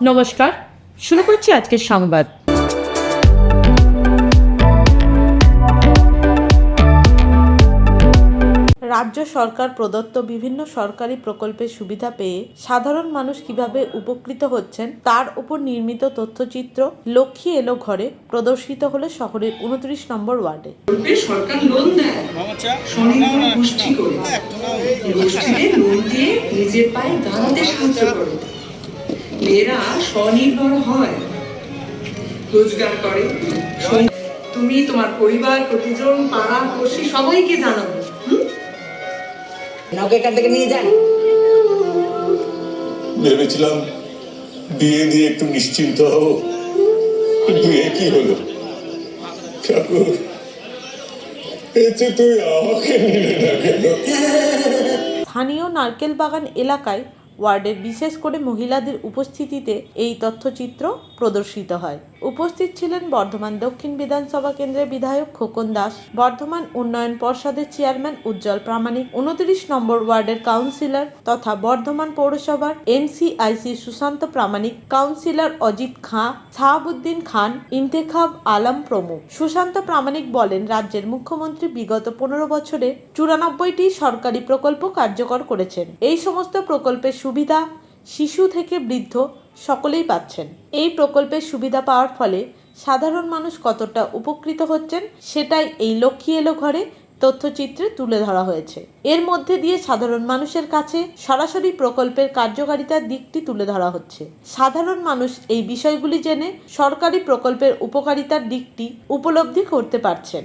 নমস্কার, শুরু করছি আজকের সংবাদ। রাজ্য সরকার প্রদত্ত বিভিন্ন সরকারি প্রকল্পের সুবিধা পেয়ে সাধারণ মানুষ কিভাবে উপকৃত হচ্ছেন তার উপর নির্মিত তথ্যচিত্র লক্ষ্মী এলো ঘরে প্রদর্শিত হলো শহরের 29 নম্বর ওয়ার্ডে। সরকার লোন দেয় স্বনির্ভর গোষ্ঠী করে, গোষ্ঠীতে লোন দিয়ে নিজের পায়ে দাঁড়াতে সাহায্য করে। মেয়েরা স্বনির্ভর হয়, রোজগার করে। তুমি তোমার পরিবার, প্রতিজন, পাড়া পড়শি সবাইকে জানাবে। এখান থেকে নিয়ে যান। ভেবেছিলাম বিয়ে দিয়ে একটু নিশ্চিন্ত হব, বিয়ে কি হলো? ঠাকুর, এতে তুই আমাকে নিলে না কেন? স্থানীয় নারকেল বাগান এলাকায় ওয়ার্ডের বিশেষ করে মহিলাদের উপস্থিতিতে এই তথ্যচিত্র প্রদর্শিত হয়। উপস্থিত ছিলেন বর্ধমান দক্ষিণ বিধানসভা কেন্দ্রের বিধায়ক খোকন দাস, বর্ধমান উন্নয়ন পর্ষদের চেয়ারম্যান উজ্জ্বল প্রামাণিক, 29 নম্বর ওয়ার্ডের কাউন্সিলর তথা বর্ধমান পৌরসভার এনসিআইসি সুশান্ত প্রামাণিক, কাউন্সিলর অজিত খাঁ, শাহাবুদ্দিন খান, ইন্তেখাব আলম প্রমুখ। সুশান্ত প্রামাণিক বলেন, রাজ্যের মুখ্যমন্ত্রী বিগত 15 বছরে 94টি সরকারি প্রকল্প কার্যকর করেছেন। এই সমস্ত প্রকল্পের সুবিধা শিশু থেকে বৃদ্ধ সকলেই পাচ্ছেন। এই প্রকল্পের সুবিধা পাওয়ার ফলে সাধারণ মানুষ কতটা উপকৃত হচ্ছেন সেটাই এই লক্ষ্মী এলো ঘরে তথ্যচিত্রে তুলে ধরা হয়েছে। এর মধ্যে দিয়ে সাধারণ মানুষের কাছে সরাসরি প্রকল্পের কার্যকারিতার দিকটি তুলে ধরা হচ্ছে। সাধারণ মানুষ এই বিষয়গুলি জেনে সরকারি প্রকল্পের উপকারিতার দিকটি উপলব্ধি করতে পারছেন।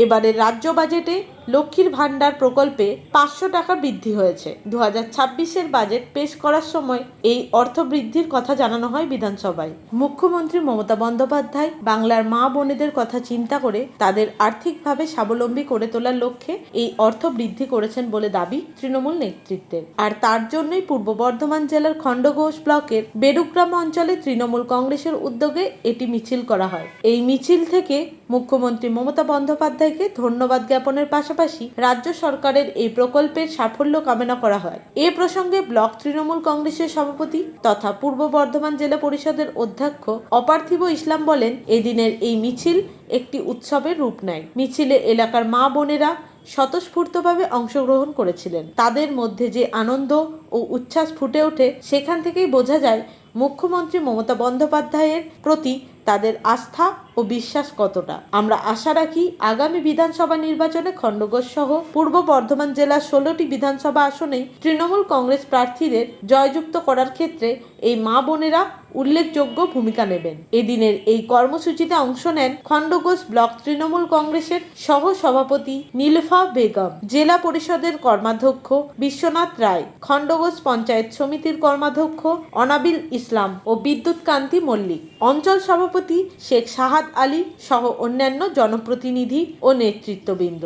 এবারে রাজ্য বাজেটে লক্ষ্মীর ভাণ্ডার প্রকল্পে 500 টাকা বৃদ্ধি হয়েছে। 2026-এর বাজেট পেশ করার সময় এই অর্থ বৃদ্ধির কথা জানানো হয় বিধানসভায়। মুখ্যমন্ত্রী মমতা বন্দ্যোপাধ্যায় বাংলার মা বোনেদের কথা চিন্তা করে তাদের আর্থিকভাবে স্বাবলম্বী করে তোলার লক্ষ্যে এই অর্থ বৃদ্ধি করেছেন বলে দাবি তৃণমূল নেতৃত্বের। আর তার জন্যই পূর্ব বর্ধমান জেলার খণ্ডঘোষ ব্লকের বেড়ুগ্রাম অঞ্চলে তৃণমূল কংগ্রেসের উদ্যোগে এটি মিছিল করা হয়। এই মিছিল থেকে মুখ্যমন্ত্রী মমতা বন্দ্যোপাধ্যায়কে ধন্যবাদ জ্ঞাপনের পাশাপাশি রাজ্য সরকারের এই প্রকল্পের সাফল্য কামনা করা হয়। এ প্রসঙ্গে ব্লক তৃণমূল কংগ্রেসের সভাপতি তথা পূর্ব বর্ধমান জেলা পরিষদের অধ্যক্ষ অপার্থিব ইসলাম বলেন, এদিনের এই মিছিল একটি উৎসবের রূপ নেয়। মিছিলে এলাকার মা বোনেরা স্বতঃস্ফূর্তভাবে অংশগ্রহণ করেছিলেন। তাদের মধ্যে যে আনন্দ ও উচ্ছ্বাস ফুটে ওঠে সেখান থেকেই বোঝা যায় মুখ্যমন্ত্রী মমতা বন্দ্যোপাধ্যায়ের প্রতি তাদের আস্থা ও বিশ্বাস কতটা। আমরা আশা রাখি আগামী বিধানসভা নির্বাচনে খণ্ডঘোষ সহ পূর্ব বর্ধমান জেলার 16টি বিধানসভা আসনেই তৃণমূল কংগ্রেস প্রার্থীদের জয়যুক্ত করার ক্ষেত্রে এই মা বোনেরা উল্লেখযোগ্য ভূমিকা নেবেন। এদিনের এই কর্মসূচিতে অংশ নেন খণ্ডঘোষ ব্লক তৃণমূল কংগ্রেসের সহ সভাপতি নীলফা বেগম, জেলা পরিষদের কর্মাধ্যক্ষ বিশ্বনাথ রায়, খণ্ডঘোষ পঞ্চায়েত সমিতির কর্মাধ্যক্ষ অনাবিল ইসলাম ও বিদ্যুৎ কান্তি মল্লিক, অঞ্চল সভাপতি শেখ সাহাদ আলী সহ অন্যান্য জনপ্রতিনিধি ও নেতৃত্ববৃন্দ।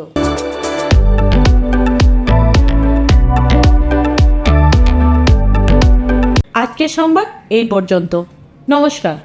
আজকের সংবাদ এই পর্যন্ত। নমস্কার।